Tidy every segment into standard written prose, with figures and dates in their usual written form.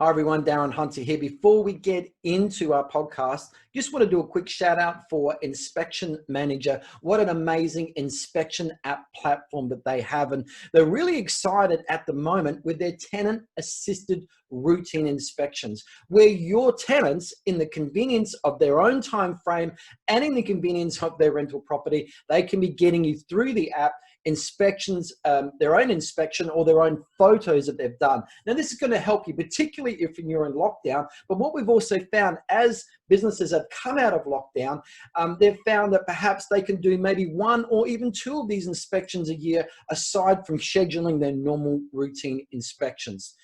Hi everyone, Darren Hunter here. Before we get into our podcast, just want to do a quick shout out for Inspection Manager. What an amazing inspection app platform that they have. And they're really excited at the moment with their tenant assisted routine inspections, where your tenants, in the convenience of their own time frame and in the convenience of their rental property, they can be getting you through the app inspections, their own inspection or their own photos that they've done. Now, this is going to help you, particularly if you're in lockdown. But what we've also found as businesses have come out of lockdown, they've found that perhaps they can do maybe one or even two of these inspections a year, aside from scheduling their normal routine inspections.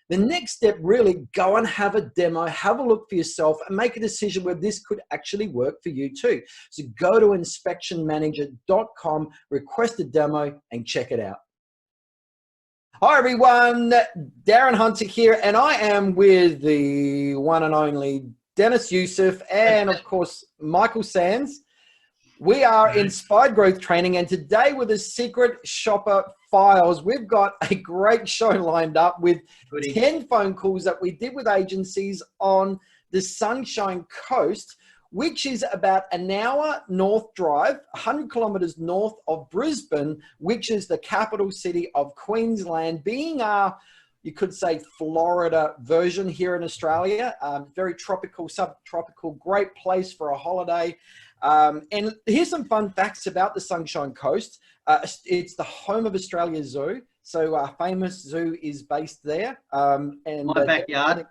The next step, really go and have a demo, have a look for yourself and make a decision where this could actually work for you too. So go to inspectionmanager.com, request a demo and check it out. Hi everyone, Darren Hunter here, and I am with the one and only Dennis Youssef and of course, Michael Sands. We are Inspired Growth Training, and today with the Secret Shopper Files, we've got a great show lined up with 10 phone calls that we did with agencies on the Sunshine Coast, which is about an hour north drive, 100 kilometers north of Brisbane, which is the capital city of Queensland, being our, you could say, Florida version here in Australia. Very tropical, subtropical, great place for a holiday. And here's some fun facts about the Sunshine Coast. It's the home of Australia Zoo. So our famous zoo is based there. And my backyard.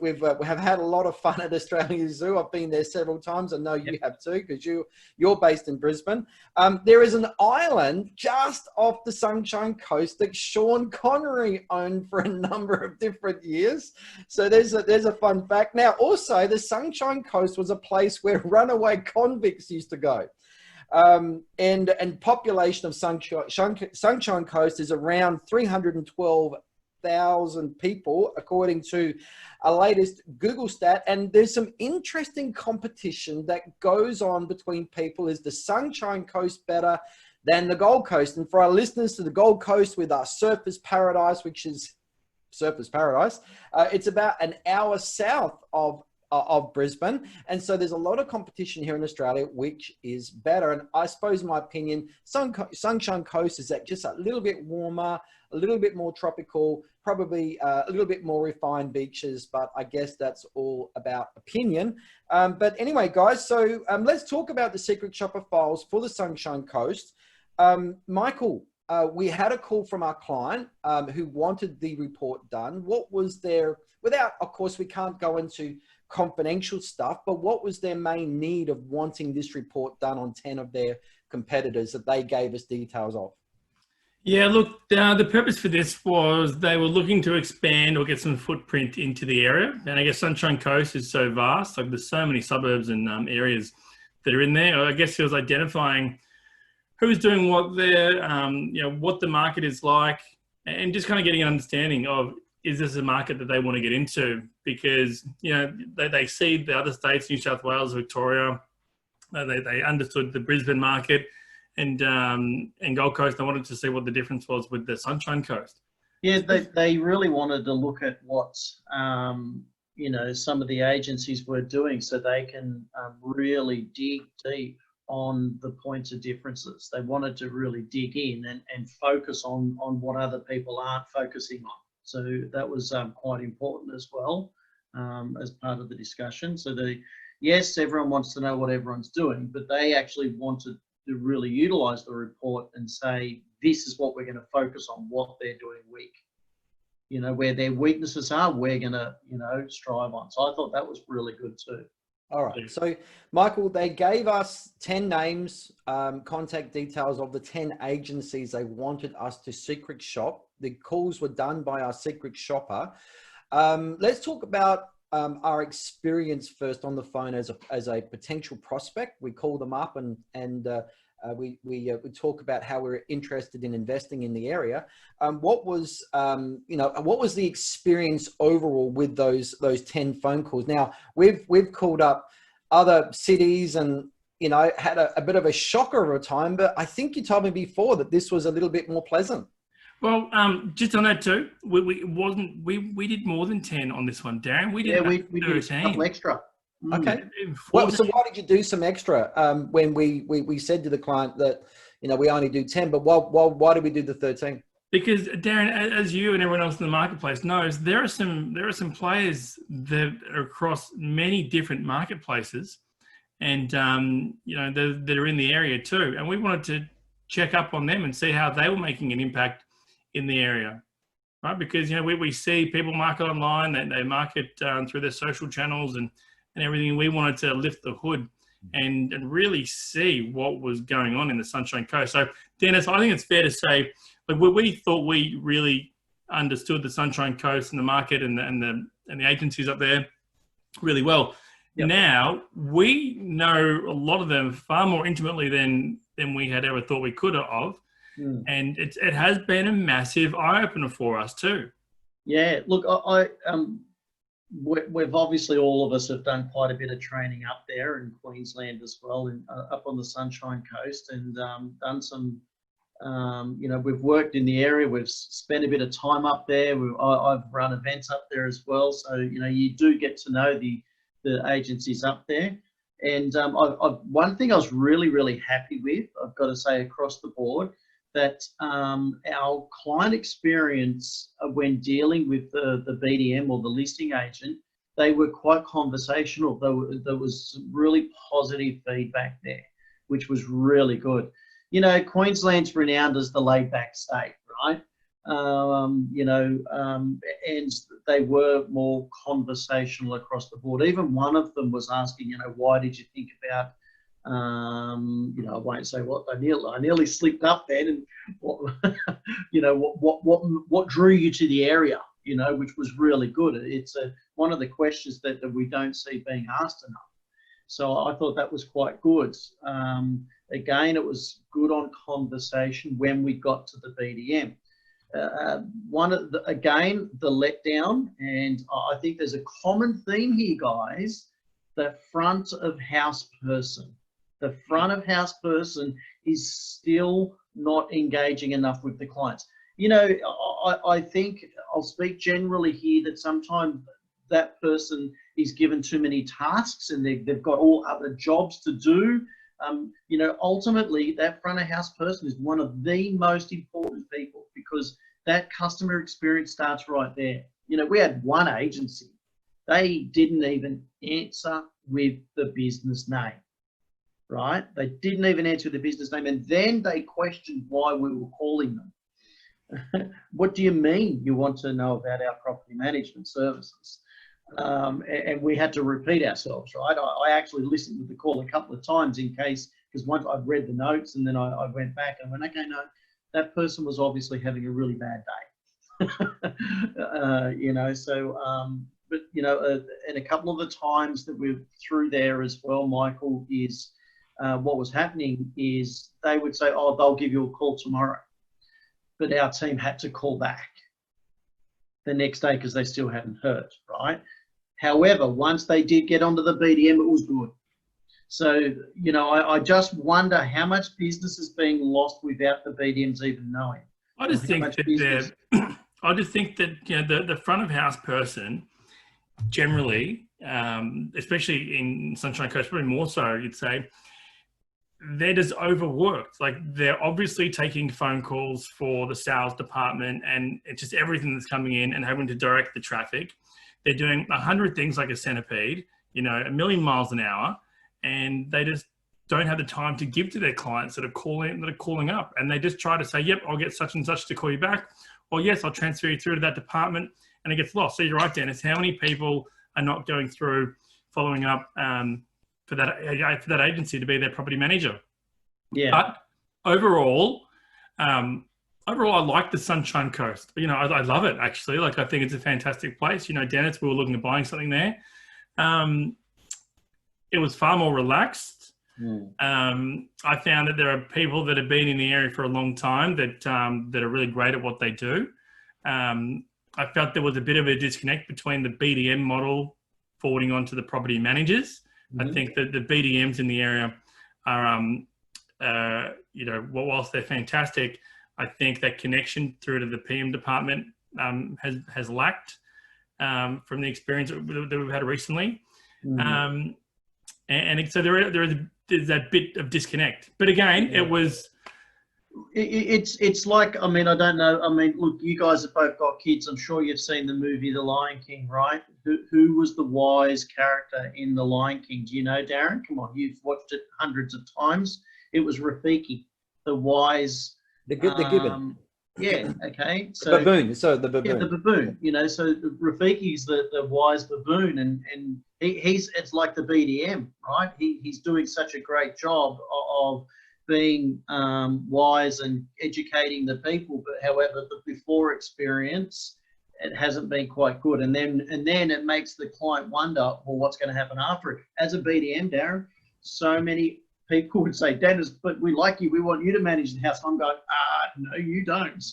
We have had a lot of fun at Australia Zoo. I've been there several times. I know you have too, because you're based in Brisbane. There is an island just off the Sunshine Coast that Sean Connery owned for a number of different years. So there's a fun fact. Now, also, the Sunshine Coast was a place where runaway convicts used to go. And population of Sunshine Coast is around 312,000 people, according to a latest Google stat. And there's some interesting competition that goes on between people. Is the Sunshine Coast better than the Gold Coast? And for our listeners to the Gold Coast, with our Surfers Paradise, which is Surfers Paradise, it's about an hour south of Brisbane. And so there's a lot of competition here in Australia, which is better. And I suppose, in my opinion, Sunshine Coast is just a little bit warmer, a little bit more tropical, probably a little bit more refined beaches, but I guess that's all about opinion. But anyway, guys, so let's talk about the Secret Shopper Files for the Sunshine Coast. Michael, we had a call from our client who wanted the report done. What was their, without, of course, we can't go into confidential stuff, but what was their main need of wanting this report done on 10 of their competitors that they gave us details of? Yeah, look, the purpose for this was they were looking to expand or get some footprint into the area. And I guess Sunshine Coast is so vast, like there's so many suburbs and areas that are in there. I guess it was identifying who's doing what there, what the market is like, and just kind of getting an understanding of, is this a market that they want to get into? Because, they see the other states, New South Wales, Victoria, they understood the Brisbane market, and Gold Coast. They wanted to see what the difference was with the Sunshine Coast. Yeah, they really wanted to look at what some of the agencies were doing, so they can really dig deep on the points of differences. They wanted to really dig in and focus on what other people aren't focusing on. So that was quite important as well, as part of the discussion. So yes, everyone wants to know what everyone's doing, but they actually wanted to really utilize the report and say, this is what we're going to focus on, what they're doing weak. Where their weaknesses are, we're going to, strive on. So I thought that was really good too. All right. So, Michael, they gave us 10 names, contact details of the 10 agencies they wanted us to secret shop. The calls were done by our secret shopper. Let's talk about our experience first on the phone as a potential prospect. We call them up and we talk about how we're interested in investing in the area. What was the experience overall with those 10 phone calls? Now we've called up other cities and had a bit of a shocker of a time, but I think you told me before that this was a little bit more pleasant. Well, just on that too, we did more than 10 on this one, Darren. We did we did a 13. couple extra. Okay. Well, so why did you do some extra when we said to the client that, you know, we only do 10, but why did we do the 13? Because Darren, as you and everyone else in the marketplace knows, there are some players that are across many different marketplaces, and you know, that are in the area too. And we wanted to check up on them and see how they were making an impact in the area, right? Because, you know, we see people market online, they market through their social channels and everything. We wanted to lift the hood and really see what was going on in the Sunshine Coast. So, Dennis, I think it's fair to say, like, we thought we really understood the Sunshine Coast and the market and the agencies up there really well. Yep. Now we know a lot of them far more intimately than we had ever thought we could have, and it has been a massive eye opener for us too. Yeah, look, we've obviously, all of us have done quite a bit of training up there in Queensland as well, and up on the Sunshine Coast, and done some. You know, we've worked in the area. We've spent a bit of time up there. I've run events up there as well, so you know, you do get to know the agencies up there. And one thing I was really happy with, I've got to say, across the board, that our client experience when dealing with the BDM or the listing agent, they were quite conversational. There was really positive feedback there, which was really good. You know, Queensland's renowned as the laid-back state, right? You know, and they were more conversational across the board. Even one of them was asking, you know, why did you think about, you know, I won't say what, I nearly slipped up then, and what, you know, what drew you to the area, you know, which was really good. It's one of the questions that we don't see being asked enough. So I thought that was quite good. Again, it was good on conversation when we got to the BDM. Again, the letdown, and I think there's a common theme here, guys. The front of house person. The front of house person is still not engaging enough with the clients. You know, I think I'll speak generally here that sometimes that person is given too many tasks and they've got all other jobs to do. You know, ultimately, that front of house person is one of the most important people, because that customer experience starts right there. You know, we had one agency, they didn't even answer with the business name, right? They didn't even answer the business name, and then they questioned why we were calling them. What do you mean you want to know about our property management services? And we had to repeat ourselves, right? I actually listened to the call a couple of times in case, because once I'd read the notes and then I went back and went, okay, no, that person was obviously having a really bad day. You know, so, but, you know, and a couple of the times that we're through there as well, Michael, is what was happening is they would say, oh, they'll give you a call tomorrow. But our team had to call back the next day because they still hadn't heard, right? However, once they did get onto the BDM, it was good. So, you know, I just wonder how much business is being lost without the BDMs even knowing. I just think that you know, the front of house person generally, especially in Sunshine Coast, probably more so, you'd say, they're just overworked. Like, they're obviously taking phone calls for the sales department, and it's just everything that's coming in and having to direct the traffic. They're doing 100 things like a centipede, you know, 1,000,000 miles an hour, and they just don't have the time to give to their clients that are calling up. And they just try to say, yep, I'll get such and such to call you back, or yes, I'll transfer you through to that department, and it gets lost. So you're right, Dennis, how many people are not going through following up for that agency to be their property manager? Yeah. But overall, I like the Sunshine Coast. You know, I love it, actually. Like, I think it's a fantastic place. You know, Dennis, we were looking at buying something there. It was far more relaxed. I found that there are people that have been in the area for a long time that are really great at what they do. I felt there was a bit of a disconnect between the BDM model forwarding on to the property managers. I think that the BDMs in the area are, you know, whilst they're fantastic, I think that connection through to the PM department has lacked from the experience that we've had recently. And so there's that bit of disconnect. But again, it was... It's like, I mean, I don't know. I mean, look, you guys have both got kids. I'm sure you've seen the movie The Lion King, right? Who was the wise character in The Lion King? Do you know, Darren? Come on, you've watched it hundreds of times. It was Rafiki, the wise. The gibbon. Yeah. Okay. So the baboon. So the baboon. Yeah, the baboon. You know, so Rafiki's the wise baboon, and he's it's like the BDM, right? He's doing such a great job of being wise and educating the people, but however, the before experience, it hasn't been quite good, and then it makes the client wonder, well, what's going to happen after it? As a BDM, Darren, so many people would say, Dennis, but we like you, we want you to manage the house. I'm going, no, you don't.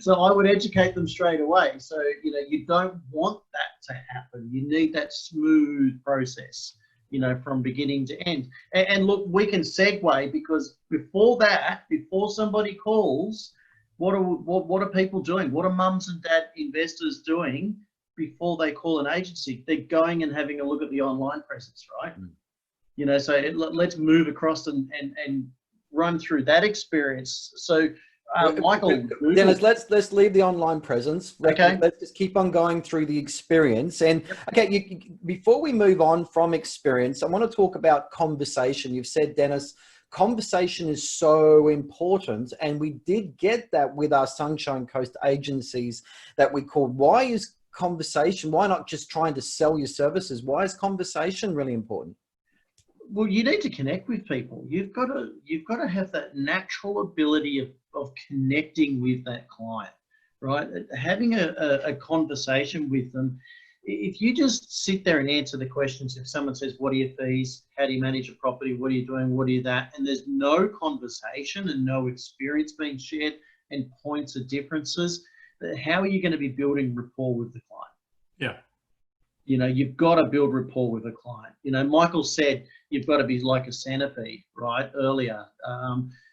So I would educate them straight away. So, you know, you don't want that to happen. You need that smooth process, you know, from beginning to end. And look, we can segue, because before that, before somebody calls, what are people doing? What are mums and dad investors doing before they call an agency? They're going and having a look at the online presence, right? You know, so let's move across and run through that experience. So, Michael, Dennis, let's leave the online presence. Okay. Let's just keep on going through the experience. And okay, before we move on from experience, I want to talk about conversation. You've said, Dennis, conversation is so important, and we did get that with our Sunshine Coast agencies that we called. Why is conversation? Why not just trying to sell your services? Why is conversation really important? Well, you need to connect with people. You've got to have that natural ability of connecting with that client, right? Having a conversation with them. If you just sit there and answer the questions, if someone says, what are your fees? How do you manage a property? What are you doing? What are you that? And there's no conversation and no experience being shared and points of differences, how are you going to be building rapport with the client? Yeah. You know, you've got to build rapport with a client. You know, Michael said you've got to be like a centipede, right? Earlier,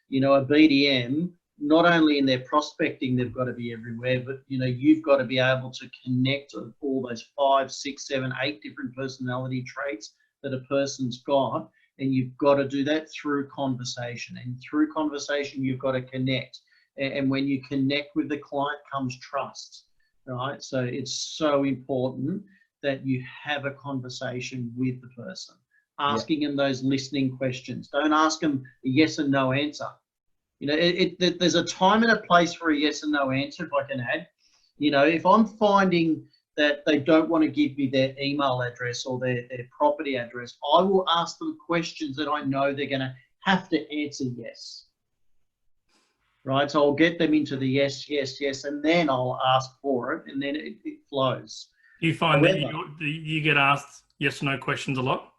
you know, a BDM, not only in their prospecting, they've got to be everywhere, but, you know, you've got to be able to connect with all those 5, 6, 7, 8 different personality traits that a person's got. And you've got to do that through conversation. And through conversation, you've got to connect. And when you connect with the client comes trust, right? So it's so important that you have a conversation with the person, asking them those listening questions. Don't ask them a yes and no answer. You know, there's a time and a place for a yes and no answer, if I can add. You know, if I'm finding that they don't want to give me their email address or their property address, I will ask them questions that I know they're going to have to answer yes. Right, so I'll get them into the yes, yes, yes, and then I'll ask for it, and then it flows. You find that you get asked yes or no questions a lot?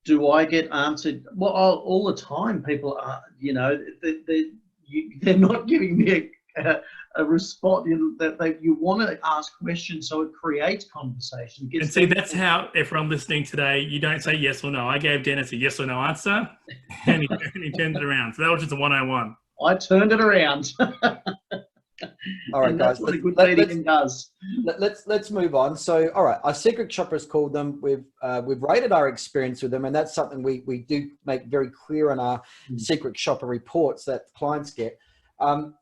Do I get answered? Well, all the time. People are, you know, they're not giving me a response. You want to ask questions, so it creates conversation. And see, that's how everyone listening today, you don't say yes or no. I gave Dennis a yes or no answer, and he turned it around. So that was just a 101. I turned it around. All right, guys. What a good BDM does. Let's move on. So, all right, our secret shoppers called them. We've rated our experience with them, and that's something we do make very clear in our secret shopper reports that clients get.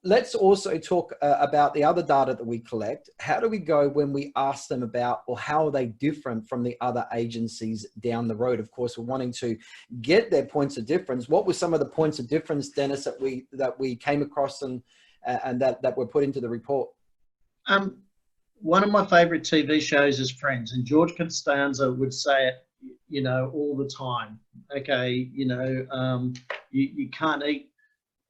Let's also talk about the other data that we collect. How do we go when we ask them about, or how are they different from the other agencies down the road? Of course, we're wanting to get their points of difference. What were some of the points of difference, Dennis, that we came across and that were put into the report? One of my favorite TV shows is Friends, and George Costanza would say it, you know, all the time. Okay, you know, you can't eat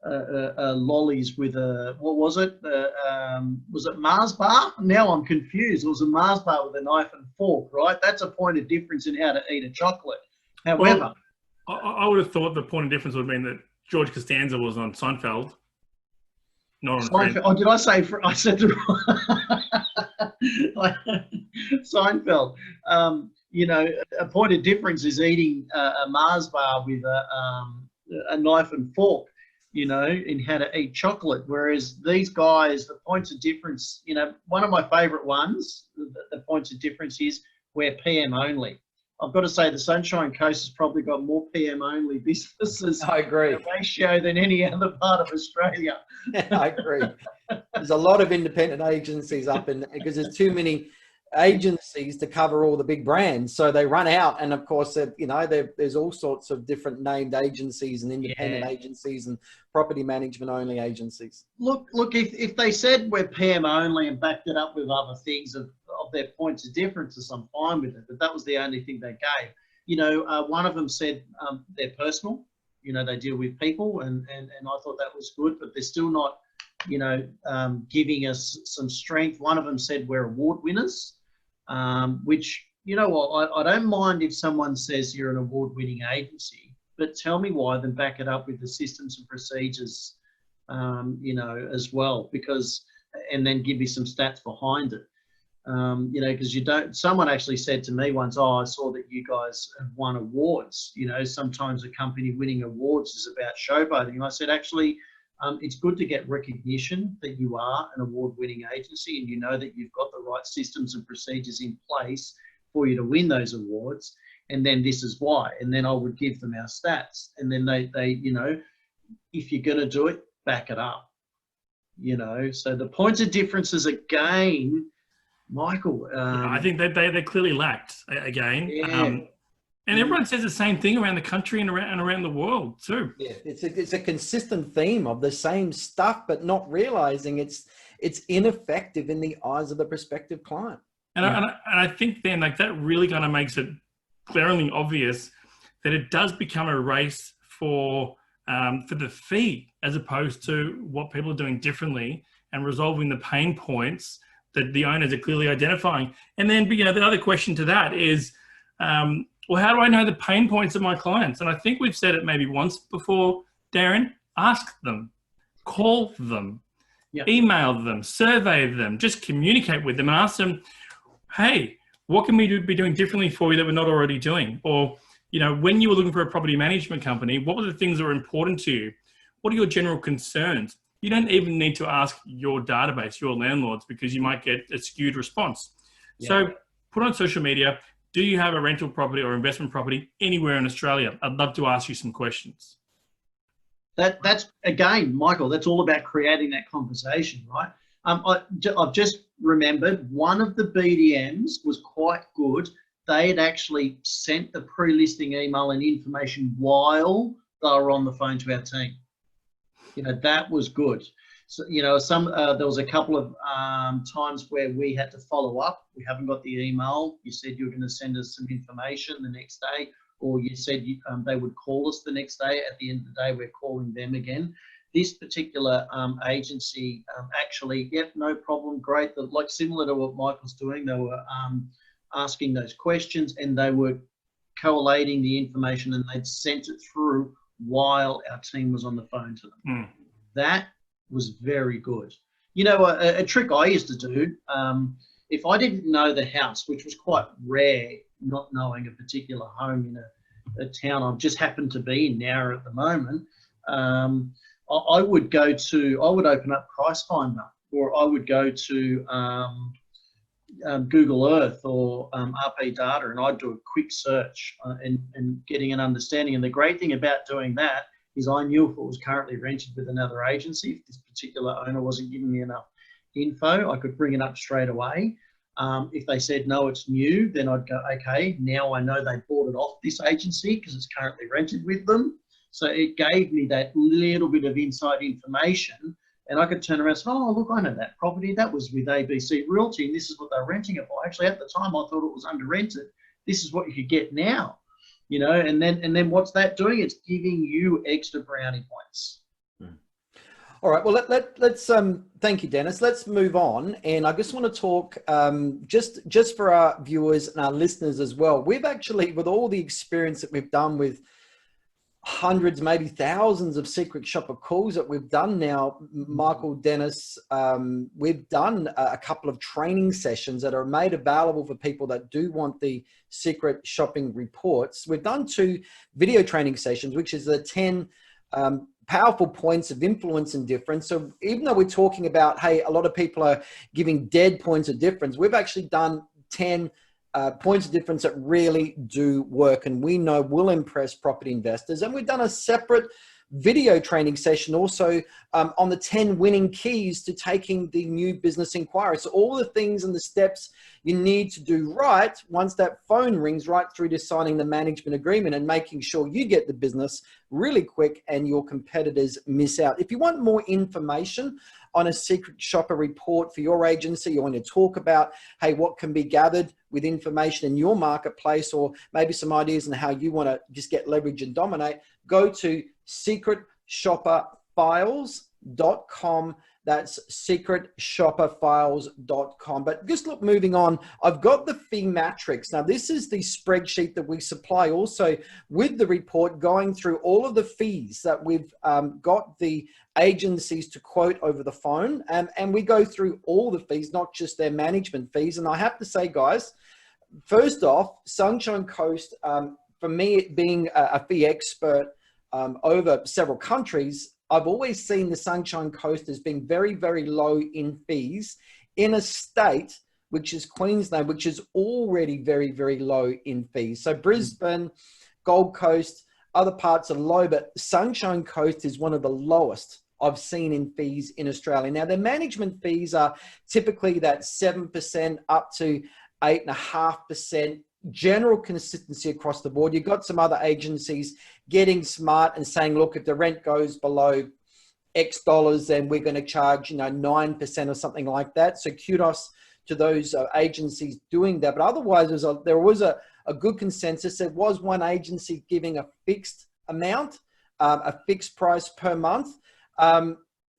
lollies with a, what was it? Was it Mars bar? Now I'm confused. It was a Mars bar with a knife and fork, right? That's a point of difference in how to eat a chocolate. However, I would have thought the point of difference would have been that George Costanza was on Seinfeld. Not on Friends. Oh, did I say? I said the Seinfeld. You know, a point of difference is eating a Mars bar with a knife and fork. you know, in how to eat chocolate. Whereas these guys, the points of difference, you know, one of my favorite ones, the points of difference is we're PM only. I've got to say the Sunshine Coast has probably got more PM only businesses I agree. ratio than any other part of Australia. I agree. There's a lot of independent agencies up in, because there's too many agencies to cover all the big brands, so they run out. And of course, you know, there's all sorts of different named agencies and independent agencies and property management only agencies. Look, if they said we're PM only and backed it up with other things of their points of differences, I'm fine with it, but that was the only thing they gave. You know, one of them said they're personal, you know, they deal with people, and I thought that was good, but they're still not, you know, giving us some strength. One of them said we're award winners, which, you know what, I don't mind if someone says you're an award-winning agency, but tell me why, then back it up with the systems and procedures, you know, as well, because, and then give me some stats behind it. You know, because you don't, someone actually said to me once, oh, I saw that you guys have won awards. You know, sometimes a company winning awards is about showboating. And I said, actually, it's good to get recognition that you are an award-winning agency and you know that you've got the right systems and procedures in place for you to win those awards. And then this is why. And then I would give them our stats. And then they you know, if you're going to do it, back it up. You know, so the points of differences again, Michael. I think that they clearly lacked again. Yeah. And everyone says the same thing around the country and around the world too. Yeah, it's a consistent theme of the same stuff, but not realizing it's ineffective in the eyes of the prospective client. And I think then, like, that really kind of makes it glaringly obvious that it does become a race for the fee, as opposed to what people are doing differently and resolving the pain points that the owners are clearly identifying. And then, you know, the other question to that is, well, how do I know the pain points of my clients? And I think we've said it maybe once before, Darren. Ask them, call them, email them, survey them, just communicate with them and ask them, hey, what can we be doing differently for you that we're not already doing? Or, you know, when you were looking for a property management company, what were the things that were important to you? What are your general concerns? You don't even need to ask your database, your landlords, because you might get a skewed response. Yeah. So put on social media, do you have a rental property or investment property anywhere in Australia? I'd love to ask you some questions. That's, again, Michael, that's all about creating that conversation, right? I've just remembered one of the BDMs was quite good. They had actually sent the pre-listing email and information while they were on the phone to our team. You know, that was good. So, you know, there was a couple of times where we had to follow up. We haven't got the email. You said you were going to send us some information the next day, or you said they would call us the next day. At the end of the day, we're calling them again. This particular agency actually, yep, no problem, great. Like similar to what Michael's doing, they were asking those questions and they were collating the information and they'd sent it through while our team was on the phone to them. That was very good. You know, a trick I used to do, if I didn't know the house, which was quite rare, not knowing a particular home in a town I just happened to be in now at the moment, I would open up Price Finder, or I would go to Google Earth or RP Data, and I'd do a quick search and getting an understanding. And the great thing about doing that is I knew if it was currently rented with another agency, if this particular owner wasn't giving me enough info, I could bring it up straight away. If they said, no, it's new, then I'd go, okay, now I know they bought it off this agency because it's currently rented with them. So it gave me that little bit of inside information, and I could turn around and say, oh, look, I know that property. That was with ABC Realty, and this is what they're renting it for. Actually, at the time, I thought it was under rented. This is what you could get now, you know, and then what's that doing? It's giving you extra brownie points. All right. Well, let's thank you, Dennis. Let's move on. And I just want to talk just for our viewers and our listeners as well. We've actually, with all the experience that we've done with hundreds, maybe thousands of secret shopper calls that we've done now, Michael, Dennis, we've done a couple of training sessions that are made available for people that do want the secret shopping reports. We've done 2 video training sessions, which is the 10 powerful points of influence and difference. So even though we're talking about, hey, a lot of people are giving dead points of difference, we've actually done 10 points of difference that really do work, and we know will impress property investors. And we've done a separate video training session also on the 10 winning keys to taking the new business inquiry. So all the things and the steps you need to do right once that phone rings, right through to signing the management agreement and making sure you get the business really quick and your competitors miss out. If you want more information on a secret shopper report for your agency, you want to talk about, hey, what can be gathered with information in your marketplace, or maybe some ideas on how you want to just get leverage and dominate, go to secretshopperfiles.com. That's secretshopperfiles.com. But just look, moving on, I've got the fee matrix. Now, this is the spreadsheet that we supply also with the report, going through all of the fees that we've got the agencies to quote over the phone. And we go through all the fees, not just their management fees. And I have to say, guys, first off, Sunshine Coast, for me, being a fee expert over several countries, I've always seen the Sunshine Coast as being very, very low in fees in a state, which is Queensland, which is already very, very low in fees. So Brisbane, Gold Coast, other parts are low, but Sunshine Coast is one of the lowest I've seen in fees in Australia. Now, their management fees are typically that 7% up to 8.5%. General consistency across the board. You've got some other agencies getting smart and saying, look, if the rent goes below X dollars, then we're going to charge, 9% or something like that. So kudos to those agencies doing that. But otherwise, there was a good consensus. There was one agency giving a fixed amount, a fixed price per month.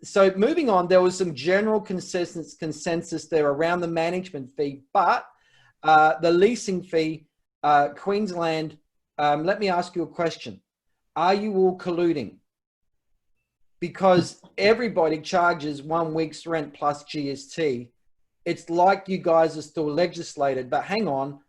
So moving on, there was some general consensus there around the management fee, but the leasing fee, Queensland, let me ask you a question. Are you all colluding? Because everybody charges 1 week's rent plus GST. It's like you guys are still legislated, but hang on,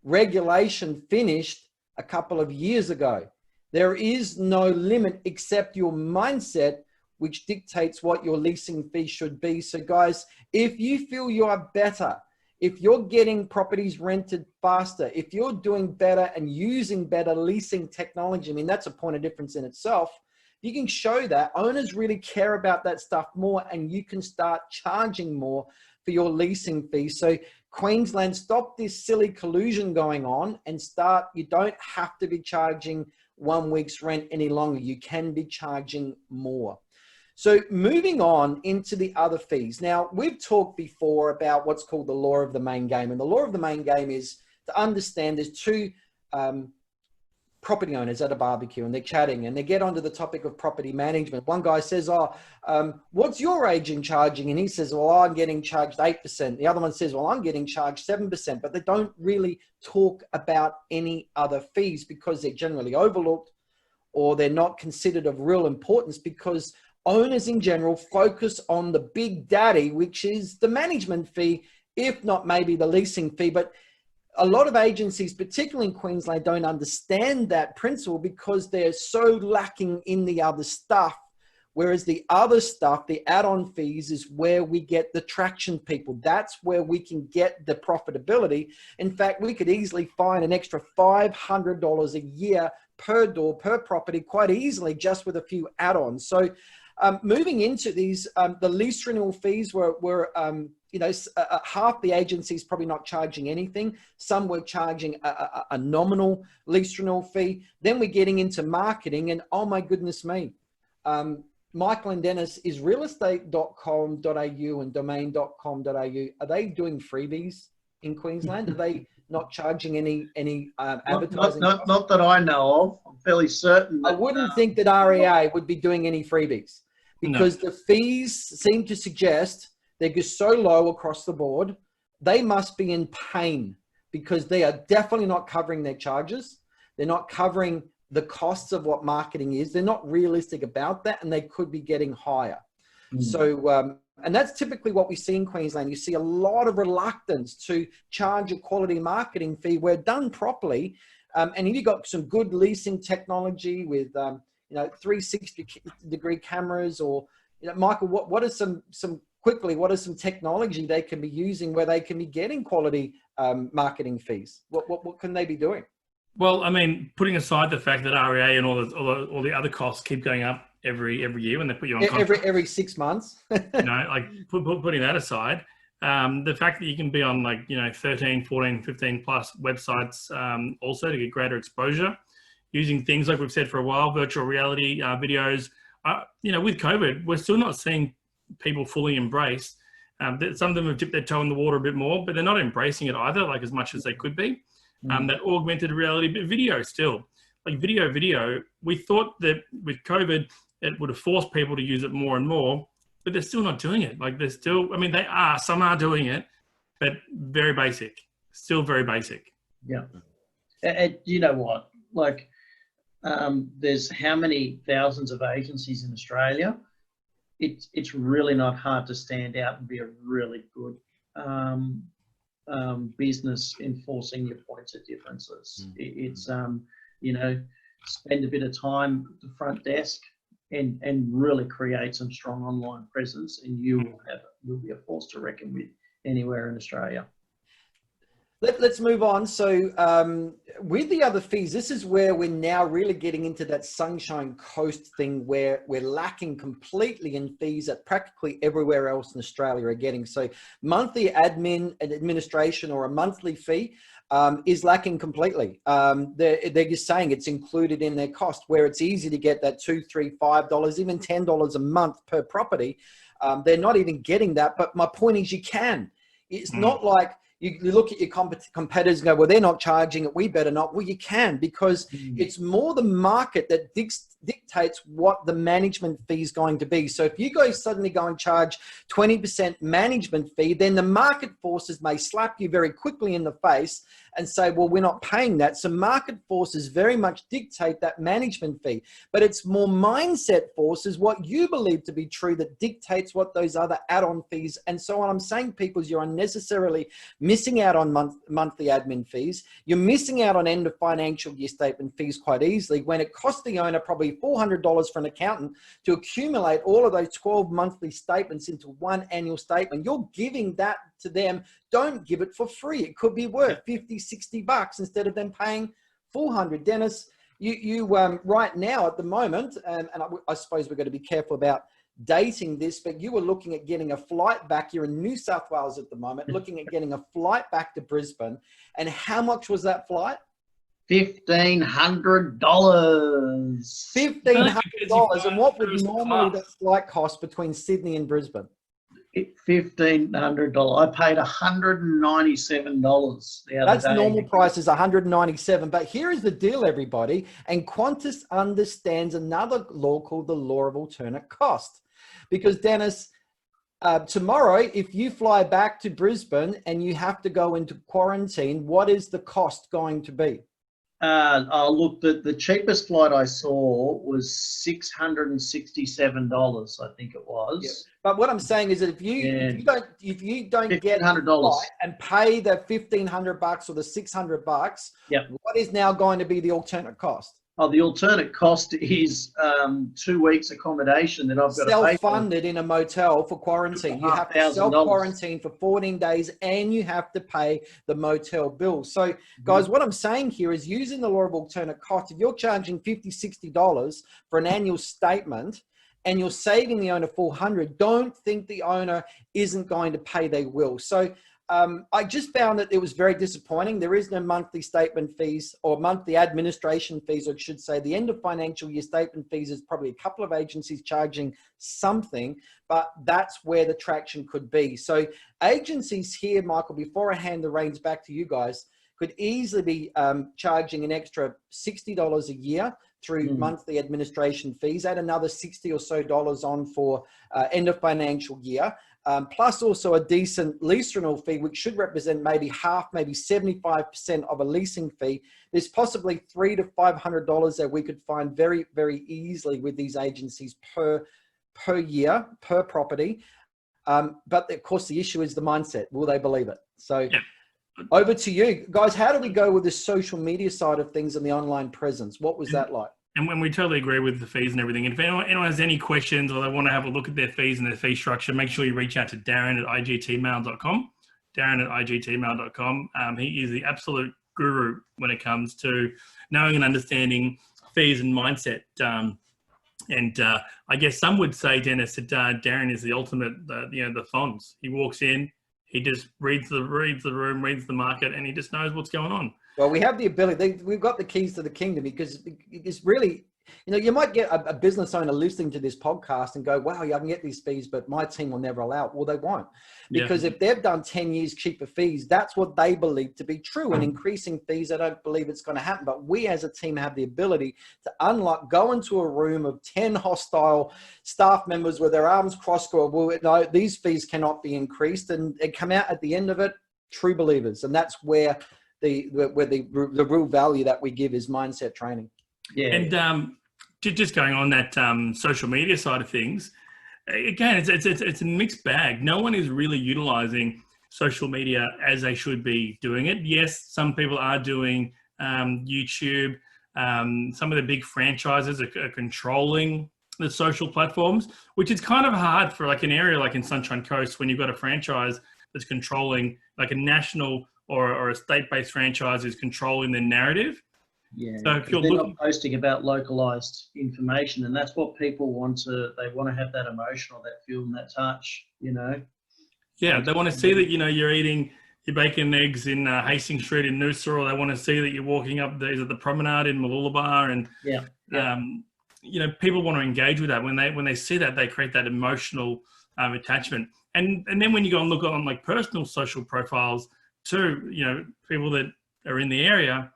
regulation finished a couple of years ago. There is no limit except your mindset, which dictates what your leasing fee should be. So guys, if you feel you are better, if you're getting properties rented faster, if you're doing better and using better leasing technology, I mean, that's a point of difference in itself. You can show that owners really care about that stuff more, and you can start charging more for your leasing fees. So Queensland, stop this silly collusion going on and start. You don't have to be charging 1 week's rent any longer. You can be charging more. So moving on into the other fees. Now, we've talked before about what's called the law of the main game. And the law of the main game is to understand there's two property owners at a barbecue and they're chatting and they get onto the topic of property management. One guy says, what's your agent charging? And he says, well, I'm getting charged 8%. The other one says, well, I'm getting charged 7%. But they don't really talk about any other fees because they're generally overlooked or they're not considered of real importance, because owners in general focus on the big daddy, which is the management fee, if not maybe the leasing fee. But a lot of agencies, particularly in Queensland, don't understand that principle because they're so lacking in the other stuff. Whereas the other stuff, the add-on fees, is where we get the traction, people. That's where we can get the profitability. In fact, we could easily find an extra $500 a year per door, per property, quite easily, just with a few add-ons. So moving into these, the lease renewal fees were half the agencies probably not charging anything. Some were charging a nominal lease renewal fee. Then we're getting into marketing, and oh my goodness me, Michael and Dennis, is realestate.com.au and domain.com.au, are they doing freebies in Queensland? Are they not charging any advertising? Not that I know of. I'm fairly certain. I wouldn't think that REA would be doing any freebies, because the fees seem to suggest they're just so low across the board. They must be in pain because they are definitely not covering their charges. They're not covering the costs of what marketing is. They're not realistic about that, and they could be getting higher. So, and that's typically what we see in Queensland. You see a lot of reluctance to charge a quality marketing fee where done properly. And if you've got some good leasing technology with, 360-degree cameras, or, Michael, what are some technology they can be using where they can be getting quality marketing fees? What can they be doing? Well, I mean, putting aside the fact that REA and all the other costs keep going up every year when they put you on contract, every 6 months, like putting that aside, the fact that you can be on 13, 14, 15 plus websites also to get greater exposure, using things like we've said for a while, virtual reality videos. With COVID, we're still not seeing people fully embrace. Some of them have dipped their toe in the water a bit more, but they're not embracing it either, as much as they could be. That augmented reality, but video still, video. We thought that with COVID, it would have forced people to use it more and more, but they're still not doing it. Some are doing it, but very basic, still very basic. Yeah. And you know what? There's how many thousands of agencies in Australia? It's really not hard to stand out and be a really good business enforcing your points of differences. It's spend a bit of time at the front desk and really create some strong online presence, and you'll be a force to reckon with anywhere in Australia. Let's move on. So with the other fees, this is where we're now really getting into that Sunshine Coast thing where we're lacking completely in fees that practically everywhere else in Australia are getting. So monthly admin and administration, or a monthly fee, is lacking completely. They're just saying it's included in their cost, where it's easy to get that $2, $3, $5, even $10 a month per property. They're not even getting that. But my point is, you can. It's not like you look at your competitors and go, well, they're not charging it, we better not. Well, you can, because it's more the market that dictates what the management fee is going to be. So if you guys suddenly go and charge 20% management fee, then the market forces may slap you very quickly in the face and say, well, we're not paying that. So market forces very much dictate that management fee, but it's more mindset forces, what you believe to be true, that dictates what those other add-on fees. And so what I'm saying, people, is you're unnecessarily missing out on monthly admin fees. You're missing out on end of financial year statement fees quite easily, when it costs the owner probably $400 for an accountant to accumulate all of those 12 monthly statements into one annual statement. You're giving that to them. Don't give it for free. It could be worth 50, 60 bucks instead of them paying 400. Dennis, you right now at the moment, and I suppose we're going to be careful about dating this, but you were looking at getting a flight back. You're in New South Wales at the moment, looking at getting a flight back to Brisbane. And how much was that flight? $1,500. $1,500. And what would normally that flight cost between Sydney and Brisbane? $1,500. I paid $197 the other day. That's normal price is $197. But here is the deal, everybody. And Qantas understands another law called the law of alternate cost. Because Dennis, tomorrow, if you fly back to Brisbane and you have to go into quarantine, what is the cost going to be? Look, the cheapest flight I saw was $667, I think it was. Yeah. But what I'm saying is that if you don't get $1,500 and pay the $1,500 or the $600, what is now going to be the alternate cost? Oh, the alternate cost is 2 weeks accommodation that I've got to pay for. Self-funded in a motel for quarantine. You have to self-quarantine for 14 days and you have to pay the motel bill. So, guys, what I'm saying here is, using the law of alternate cost, if you're charging $50, $60 for an annual statement and you're saving the owner $400, don't think the owner isn't going to pay. They will. So, I just found that it was very disappointing. There is no monthly statement fees or monthly administration fees, or I should say the end of financial year statement fees is probably a couple of agencies charging something, but that's where the traction could be. So agencies here, Michael, before I hand the reins back to you guys, could easily be charging an extra $60 a year through monthly administration fees, add another $60 or so on for end of financial year. Plus also a decent lease renewal fee, which should represent maybe half, maybe 75% of a leasing fee. There's possibly $300 to $500 that we could find very, very easily with these agencies per year, per property. But of course, the issue is the mindset. Will they believe it? So over to you guys. How do we go with the social media side of things and the online presence? What was that like? And when we totally agree with the fees and everything, and if anyone has any questions or they want to have a look at their fees and their fee structure, make sure you reach out to Darren@igtmail.com. Darren@igtmail.com. He is the absolute guru when it comes to knowing and understanding fees and mindset. I guess some would say, Dennis, that Darren is the ultimate, the FONS. He walks in, he just reads the room, reads the market, and he just knows what's going on. Well, we have the ability. We've got the keys to the kingdom, because it's really, you might get a business owner listening to this podcast and go, wow, yeah, I can get these fees, but my team will never allow it. Well, they won't, because if they've done 10 years cheaper fees, that's what they believe to be true. And increasing fees, I don't believe it's going to happen. But we as a team have the ability to go into a room of 10 hostile staff members with their arms crossed, go, well, no, these fees cannot be increased, and come out at the end of it, true believers. And that's where the real value that we give is mindset training. Yeah. And just going on that social media side of things, again, it's a mixed bag. No one is really utilizing social media as they should be doing it. Yes, some people are doing YouTube. Some of the big franchises are controlling the social platforms, which is kind of hard for like an area like in Sunshine Coast, when you've got a franchise that's controlling, like a national or a state-based franchise is controlling the narrative. Yeah, so if you're not posting about localized information, and that's what people want to. They want to have that emotional, that feel, and that touch. Yeah, they want to see that you're eating your bacon and eggs in Hastings Street in Noosa, or they want to see that you're walking up the promenade in Mooloolaba, and people want to engage with that. When they see that, they create that emotional attachment. And then when you go and look on like personal social profiles too, people that are in the area,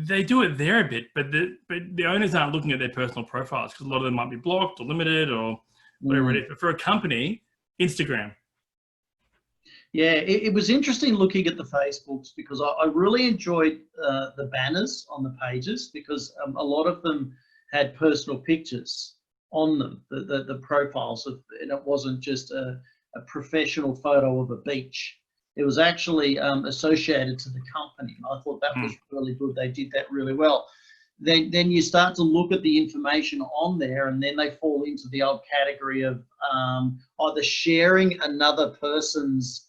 they do it there a bit, but the owners aren't looking at their personal profiles, because a lot of them might be blocked or limited or whatever it is. But for a company, Instagram. Yeah, it was interesting looking at the Facebooks, because I really enjoyed the banners on the pages, because a lot of them had personal pictures on them, the profiles, and it wasn't just a professional photo of a beach. It was actually associated to the company. And I thought that was really good. They did that really well. Then you start to look at the information on there, and then they fall into the old category of either sharing another person's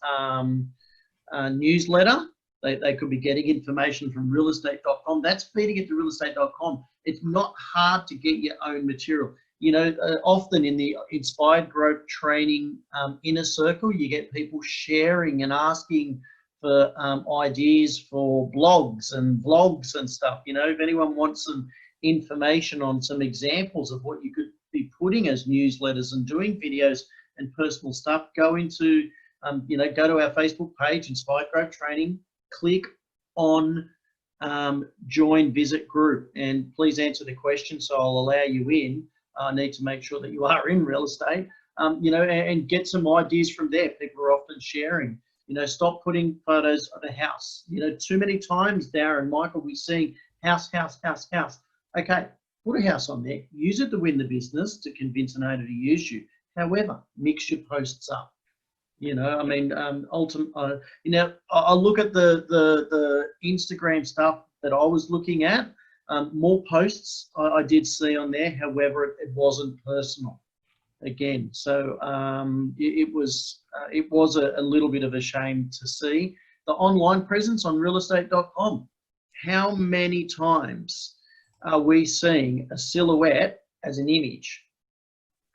newsletter. They could be getting information from realestate.com. That's feeding it to realestate.com. It's not hard to get your own material. Often in the Inspired Growth Training inner circle, you get people sharing and asking for ideas for blogs and vlogs and stuff. If anyone wants some information on some examples of what you could be putting as newsletters and doing videos and personal stuff, go into, go to our Facebook page, Inspired Growth Training, click on join visit group, and please answer the question, so I'll allow you in. I need to make sure that you are in real estate, and get some ideas from there. People are often sharing, stop putting photos of a house. Too many times, Darren, Michael, we're seeing house. Okay, put a house on there, use it to win the business, to convince an owner to use you. However, mix your posts up. Ultimately, I look at the Instagram stuff that I was looking at. More posts I did see on there, however, it wasn't personal again. So it was a little bit of a shame to see. The online presence on realestate.com. How many times are we seeing a silhouette as an image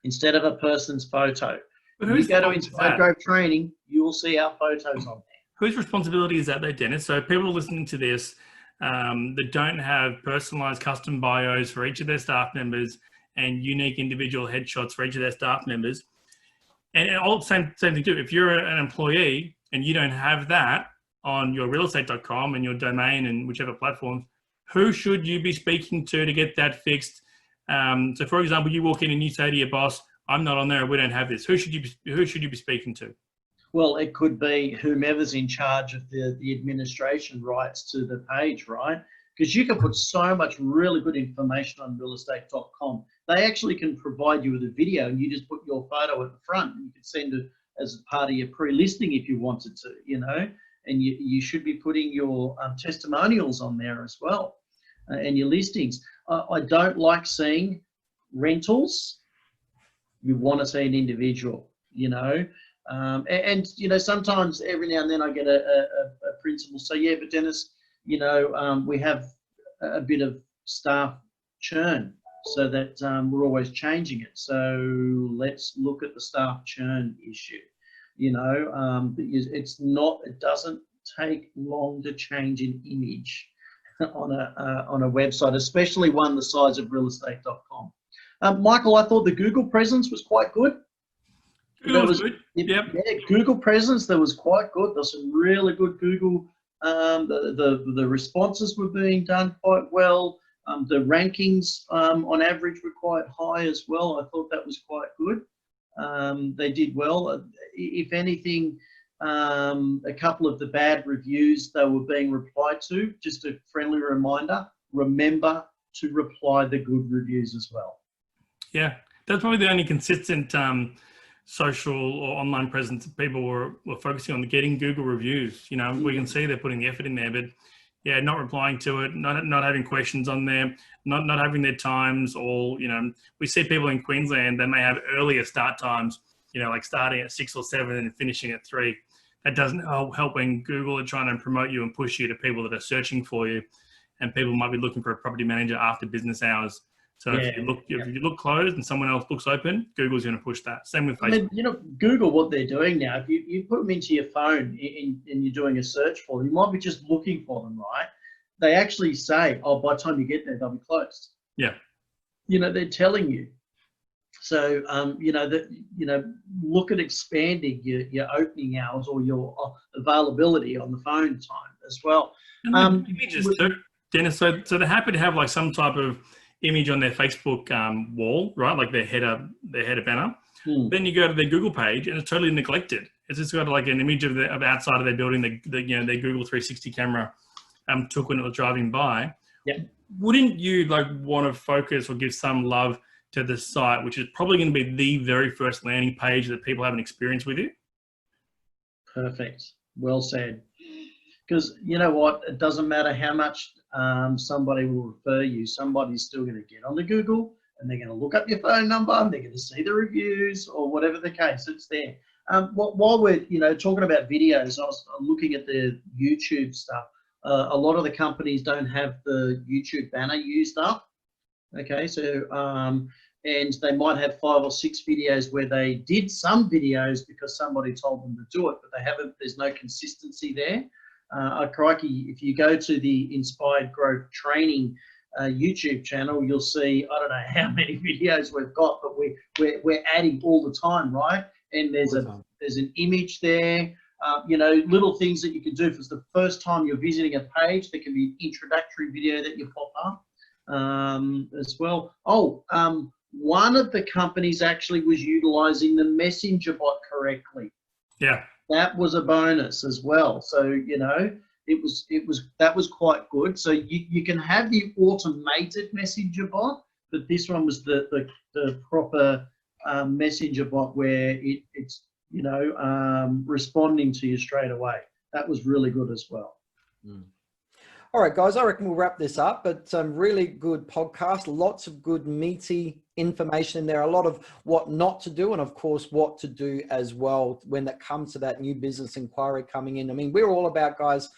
instead of a person's photo? When you go to Inspired Growth Training, you will see our photos on there. Whose responsibility is that though, Dennis? So people listening to this that don't have personalized custom bios for each of their staff members and unique individual headshots for each of their staff members. And all same thing too. If you're an employee and you don't have that on your realestate.com and your domain and whichever platform, who should you be speaking to get that fixed? So for example, you walk in and you say to your boss, I'm not on there, we don't have this. Who should you be speaking to? Well, it could be whomever's in charge of the administration rights to the page, right? Because you can put so much really good information on realestate.com. They actually can provide you with a video, and you just put your photo at the front, and you can send it as part of your pre-listing if you wanted to, and you should be putting your testimonials on there as well. and your listings. I don't like seeing rentals. You want to see an individual, you know. And you know, sometimes every now and then I get a principal say, yeah, but Dennis, you know, we have a bit of staff churn, so that we're always changing it. So let's look at the staff churn issue. You know, it doesn't take long to change an image on a website, especially one the size of realestate.com. Michael, I thought the Google presence was quite good. Google was good. Yep. Yeah, Google presence, that was quite good. There's some really good Google. The responses were being done quite well. The rankings on average were quite high as well. I thought that was quite good. They did well. If anything, a couple of the bad reviews, they were being replied to. Just a friendly reminder, remember to reply the good reviews as well. Yeah, that's probably the only consistent social or online presence that people were focusing on, getting Google reviews. You know, we can see they're putting the effort in there, but yeah, not replying to it, not having questions on there, not having their times. Or, you know, we see people in Queensland, they may have earlier start times, you know, like starting at 6 or 7 and finishing at 3. That doesn't help when Google are trying to promote you and push you to people that are searching for you, and people might be looking for a property manager after business hours. So if you look closed and someone else looks open, Google's going to push that. Same with Facebook. I mean, you know, Google, what they're doing now, if you put them into your phone and you're doing a search for them, you might be just looking for them, right? They actually say, oh, by the time you get there, they'll be closed. Yeah. You know, they're telling you. So, you know, look at expanding your opening hours or your availability on the phone time as well. Images too, Dennis. So they're happy to have like some type of image on their Facebook wall, right? Like their header banner. Then you go to their Google page and it's totally neglected. It's just got like an image of outside of their building, you know, their Google 360 camera took when it was driving by. Yeah. Wouldn't you like want to focus or give some love to the site, which is probably going to be the very first landing page that people have an experience with you? Perfect. Well said. Because you know what? It doesn't matter how much somebody will refer you. Somebody's still going to get onto Google and they're going to look up your phone number and they're going to see the reviews or whatever the case. It's there. While we're talking about videos, I was looking at the YouTube stuff. A lot of the companies don't have the YouTube banner used up. Okay, so and they might have 5 or 6 videos where they did some videos because somebody told them to do it, but they haven't. There's no consistency there. Crikey, if you go to the Inspired Growth Training YouTube channel, you'll see, I don't know how many videos we've got, but we're adding all the time, right? And there's an image there, little things that you can do. If it's the first time you're visiting a page, there can be an introductory video that you pop up as well. One of the companies actually was utilizing the Messenger bot correctly. Yeah. That was a bonus as well. So, that was quite good. So you can have the automated messenger bot, but this one was the proper messenger bot where it's responding to you straight away. That was really good as well. All right, guys, I reckon we'll wrap this up, but some really good podcast, lots of good meaty information in there, a lot of what not to do and of course what to do as well when that comes to that new business inquiry coming in. I mean, we're all about, guys,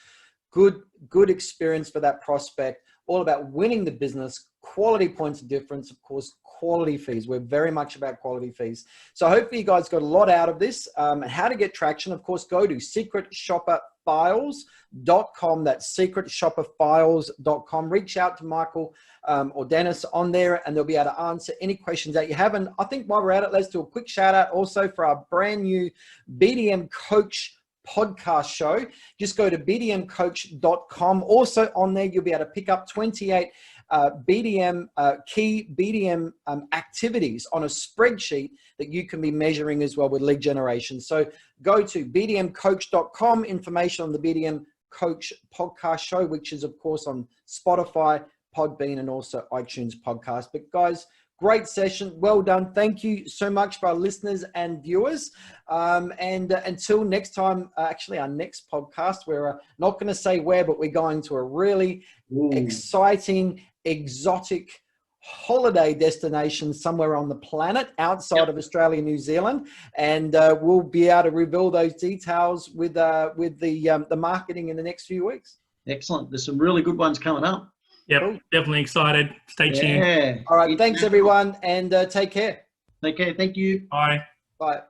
good experience for that prospect, all about winning the business, quality points of difference, of course, quality fees. We're very much about quality fees. So hopefully you guys got a lot out of this. How to get traction, of course, go to secretshopperfiles.com. That's secretshopperfiles.com. Reach out to Michael or Dennis on there and they'll be able to answer any questions that you have. And I think while we're at it, let's do a quick shout out also for our brand new BDM Coach podcast show. Just go to bdmcoach.com. Also on there, you'll be able to pick up 28 key BDM activities on a spreadsheet that you can be measuring as well with lead generation. So go to bdmcoach.com, information on the BDM Coach podcast show, which is of course on Spotify, Podbean, and also iTunes podcast. But guys, Great session. Well done. Thank you so much for our listeners and viewers. And until next time, actually our next podcast, we're not going to say where, but we're going to a really exciting, exotic holiday destination somewhere on the planet outside of Australia and New Zealand, and we'll be able to reveal those details with the marketing in the next few weeks. Excellent. There's some really good ones coming up. Yep, Cool. definitely excited. Stay tuned. Yeah. All right, thanks everyone, and take care. Okay, thank you. Bye. Bye.